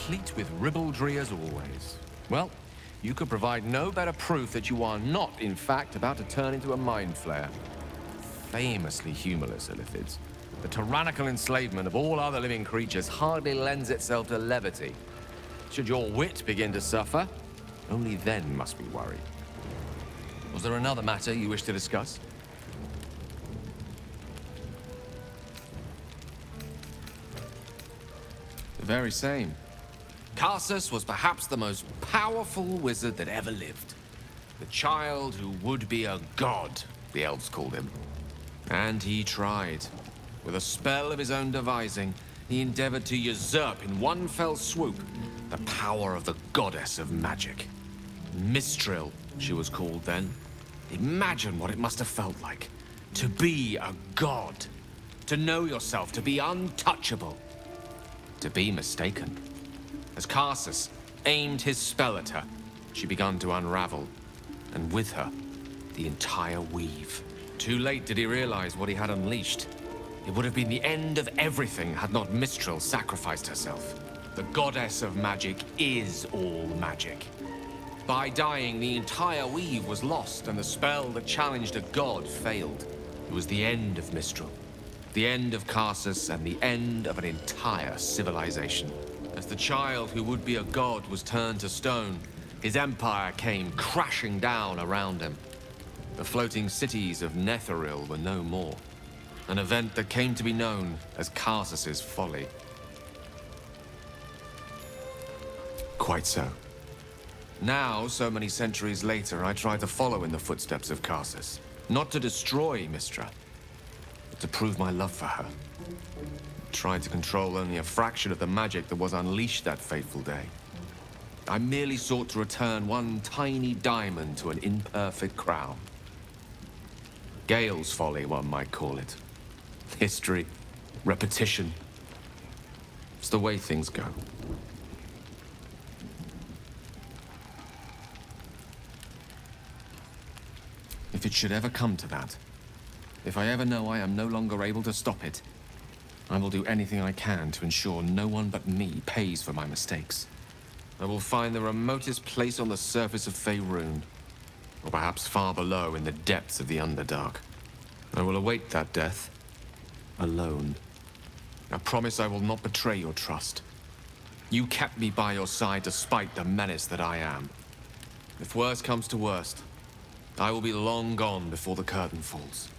replete with ribaldry as always. Well, you could provide no better proof that you are not, in fact, about to turn into a mind flayer. Famously humorless, Illithids. The tyrannical enslavement of all other living creatures hardly lends itself to levity. Should your wit begin to suffer, only then must we worry. Was there another matter you wish to discuss? The very same. Karsus was perhaps the most powerful wizard that ever lived. The child who would be a god, the elves called him. And he tried. With a spell of his own devising, he endeavored to usurp in one fell swoop the power of the goddess of magic. Mistril, she was called then. Imagine what it must have felt like. To be a god. To know yourself, to be untouchable. To be mistaken. As Karsus aimed his spell at her, she began to unravel, and with her, the entire weave. Too late did he realize what he had unleashed. It would have been the end of everything had not Mistril sacrificed herself. The goddess of magic is all magic. By dying, the entire weave was lost, and the spell that challenged a god failed. It was the end of Mistril, the end of Karsus, and the end of an entire civilization. As the child who would be a god was turned to stone, his empire came crashing down around him. The floating cities of Netheril were no more. An event that came to be known as Karsus's folly. Quite so. Now, so many centuries later, I try to follow in the footsteps of Karsus. Not to destroy Mystra, but to prove my love for her. Tried to control only a fraction of the magic that was unleashed that fateful day. I merely sought to return one tiny diamond to an imperfect crown. Gale's folly, one might call it. History, repetition. It's the way things go. If it should ever come to that, if I ever know I am no longer able to stop it, I will do anything I can to ensure no one but me pays for my mistakes. I will find the remotest place on the surface of Faerun, or perhaps far below in the depths of the Underdark. I will await that death, alone. I promise I will not betray your trust. You kept me by your side despite the menace that I am. If worst comes to worst, I will be long gone before the curtain falls.